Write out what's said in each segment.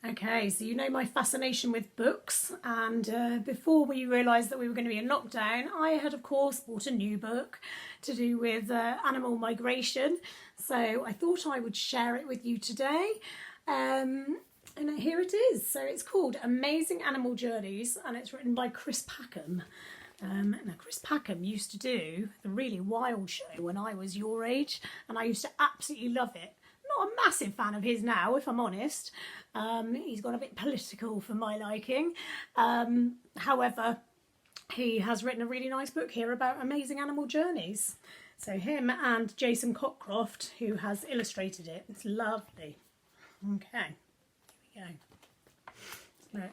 Okay, so you know my fascination with books, and before we realised that we were going to be in lockdown, I had, of course, bought a new book to do with animal migration. So I thought I would share it with you today. And here it is. So it's called Amazing Animal Journeys, and it's written by Chris Packham. Now, Chris Packham used to do the Really Wild show when I was your age, and I used to absolutely love it. Not a massive fan of his now, if I'm honest. He's got a bit political for my liking. However, he has written a really nice book here about amazing animal journeys. So him and Jason Cockcroft, who has illustrated it. It's lovely. Okay, here we go.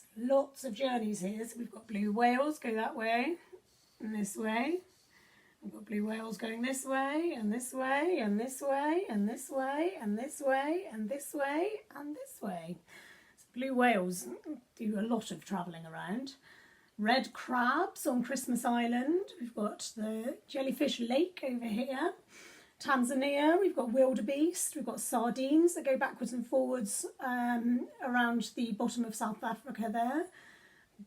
So, lots of journeys here. So we've got blue whales go that way and this way. We've got blue whales going this way and this way and this way and this way and this way and this way and this way. So blue whales do a lot of travelling around. Red crabs on Christmas Island. We've got the jellyfish lake over here. Tanzania, we've got wildebeest, we've got sardines that go backwards and forwards around the bottom of South Africa there.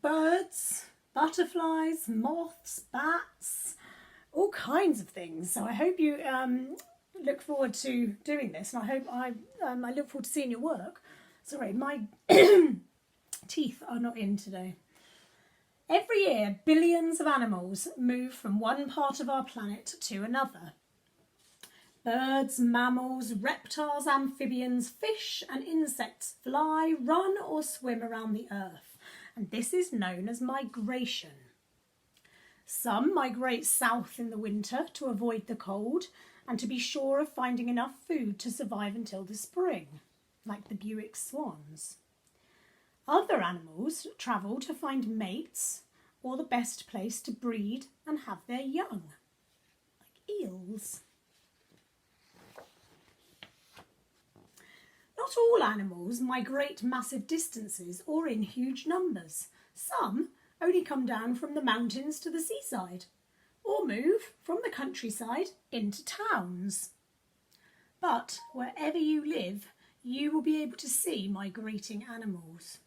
Birds, butterflies, moths, bats, all kinds of things. So I hope you look forward to doing this, and I look forward to seeing your work. Sorry, my teeth are not in today. Every year, billions of animals move from one part of our planet to another. Birds, mammals, reptiles, amphibians, fish and insects fly, run or swim around the earth, and this is known as migration. Some migrate south in the winter to avoid the cold and to be sure of finding enough food to survive until the spring, like the Bewick swans. Other animals travel to find mates or the best place to breed and have their young, like eels. Not all animals migrate massive distances or in huge numbers. Some only come down from the mountains to the seaside, or move from the countryside into towns. But wherever you live, you will be able to see migrating animals.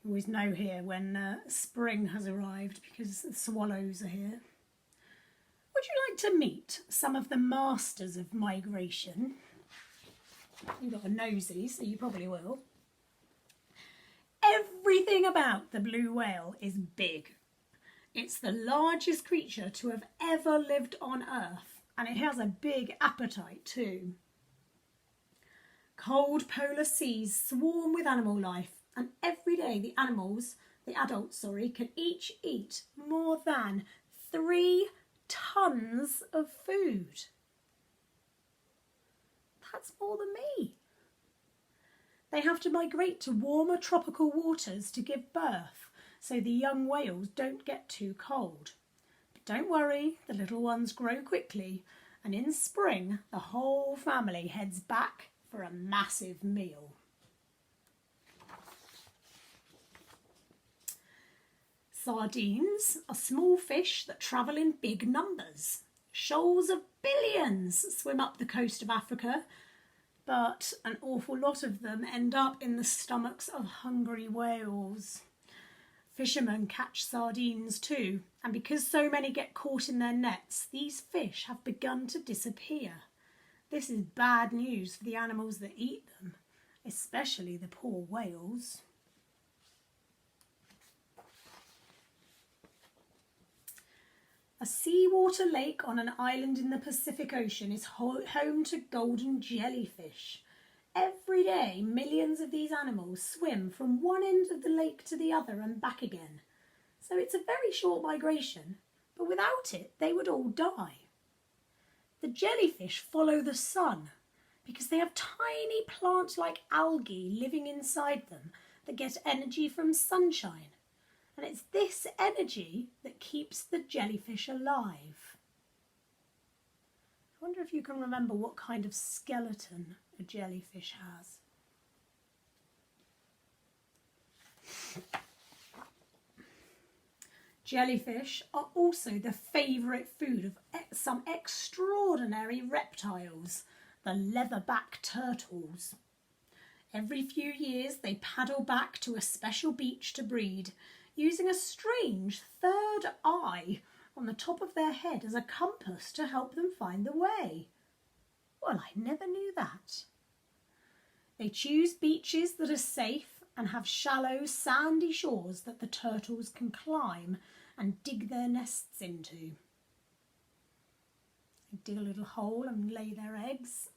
You always know here when spring has arrived because the swallows are here. Would you like to meet some of the masters of migration? You've got a nosy, so you probably will. Everything about the blue whale is big. It's the largest creature to have ever lived on Earth, and it has a big appetite too. Cold polar seas swarm with animal life, and every day the adults, can each eat more than 3 tons of food. That's more than me. They have to migrate to warmer tropical waters to give birth, so the young whales don't get too cold. But don't worry, the little ones grow quickly, and in spring the whole family heads back for a massive meal. Sardines are small fish that travel in big numbers. Shoals of billions swim up the coast of Africa, but an awful lot of them end up in the stomachs of hungry whales. Fishermen catch sardines too, and because so many get caught in their nets, these fish have begun to disappear. This is bad news for the animals that eat them, especially the poor whales. A seawater lake on an island in the Pacific Ocean is home to golden jellyfish. Every day, millions of these animals swim from one end of the lake to the other and back again. So it's a very short migration, but without it, they would all die. The jellyfish follow the sun because they have tiny plant-like algae living inside them that get energy from sunshine. And it's this energy that keeps the jellyfish alive. I wonder if you can remember what kind of skeleton a jellyfish has. Jellyfish are also the favourite food of some extraordinary reptiles, the leatherback turtles. Every few years they paddle back to a special beach to breed, using a strange third eye on the top of their head as a compass to help them find the way. Well, I never knew that. They choose beaches that are safe and have shallow, sandy shores that the turtles can climb and dig their nests into. They dig a little hole and lay their eggs,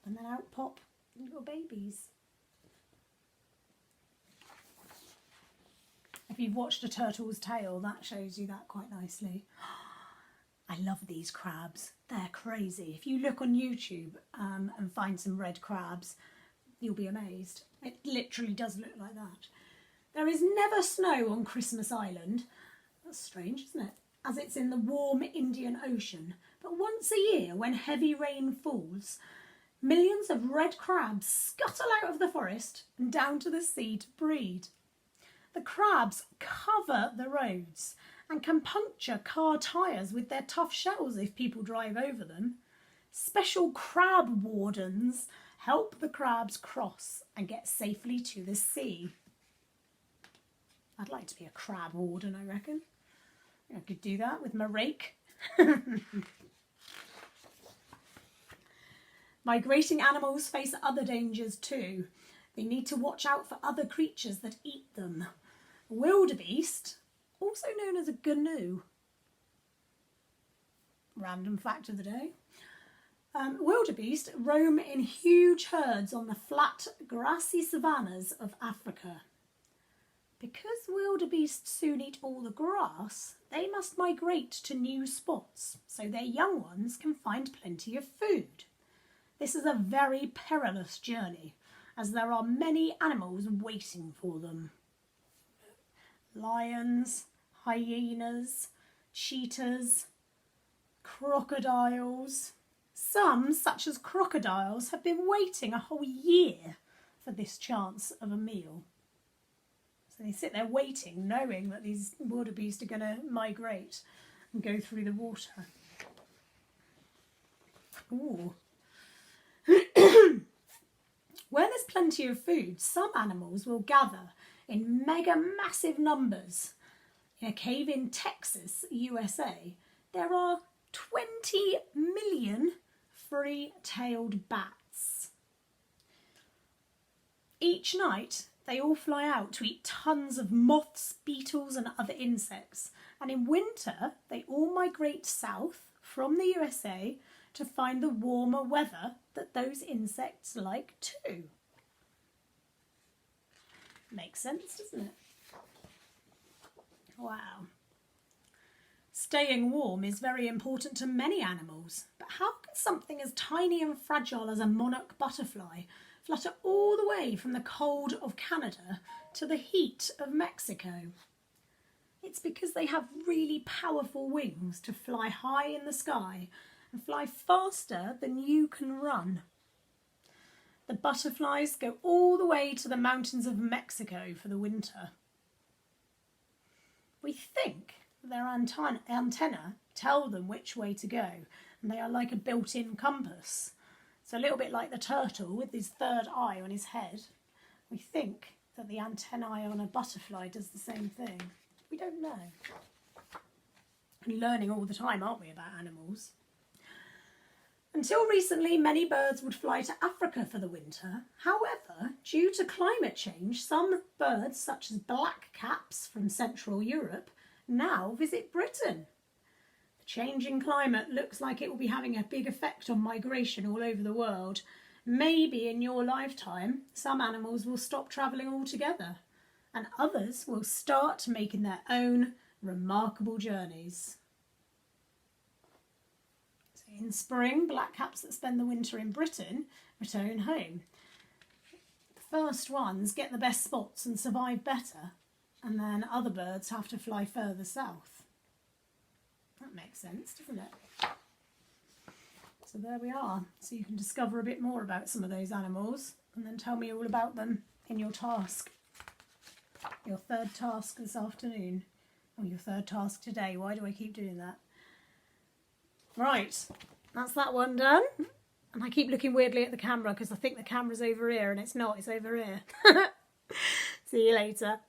and then out pop little babies. If you've watched A Turtle's Tale, that shows you that quite nicely. I love these crabs. They're crazy. If you look on YouTube and find some red crabs, you'll be amazed. It literally does look like that. There is never snow on Christmas Island. That's strange, isn't it? As it's in the warm Indian Ocean. But once a year, when heavy rain falls, millions of red crabs scuttle out of the forest and down to the sea to breed. The crabs cover the roads and can puncture car tyres with their tough shells if people drive over them. Special crab wardens help the crabs cross and get safely to the sea. I'd like to be a crab warden, I reckon. I could do that with my rake. Migrating animals face other dangers too. They need to watch out for other creatures that eat them. Wildebeest, also known as a gnu. Random fact of the day. Wildebeest roam in huge herds on the flat, grassy savannas of Africa. Because wildebeest soon eat all the grass, they must migrate to new spots so their young ones can find plenty of food. This is a very perilous journey, as there are many animals waiting for them. Lions, hyenas, cheetahs, crocodiles. Some, such as crocodiles, have been waiting a whole year for this chance of a meal. So they sit there waiting, knowing that these wildebeest are going to migrate and go through the water. Ooh. Where there's plenty of food, some animals will gather in mega massive numbers. In a cave in Texas, USA, there are 20 million free-tailed bats. Each night, they all fly out to eat tons of moths, beetles and other insects. And in winter, they all migrate south from the USA to find the warmer weather that those insects like too. Makes sense, doesn't it? Wow. Staying warm is very important to many animals, but how can something as tiny and fragile as a monarch butterfly flutter all the way from the cold of Canada to the heat of Mexico? It's because they have really powerful wings to fly high in the sky and fly faster than you can run. The butterflies go all the way to the mountains of Mexico for the winter. We think their antenna tell them which way to go, and they are like a built-in compass. It's a little bit like the turtle with his third eye on his head. We think that the antennae on a butterfly does the same thing. We don't know. And learning all the time, aren't we, about animals? Until recently, many birds would fly to Africa for the winter. However, due to climate change, some birds, such as blackcaps from Central Europe, now visit Britain. The changing climate looks like it will be having a big effect on migration all over the world. Maybe in your lifetime, some animals will stop travelling altogether, and others will start making their own remarkable journeys. So in spring, blackcaps that spend the winter in Britain return home. The first ones get the best spots and survive better, and then other birds have to fly further south. That makes sense, doesn't it? So there we are. So you can discover a bit more about some of those animals and then tell me all about them in your task. Your third task this afternoon. Or your third task today. Why do I keep doing that? Right, that's that one done. And I keep looking weirdly at the camera because I think the camera's over here and it's not, it's over here. See you later.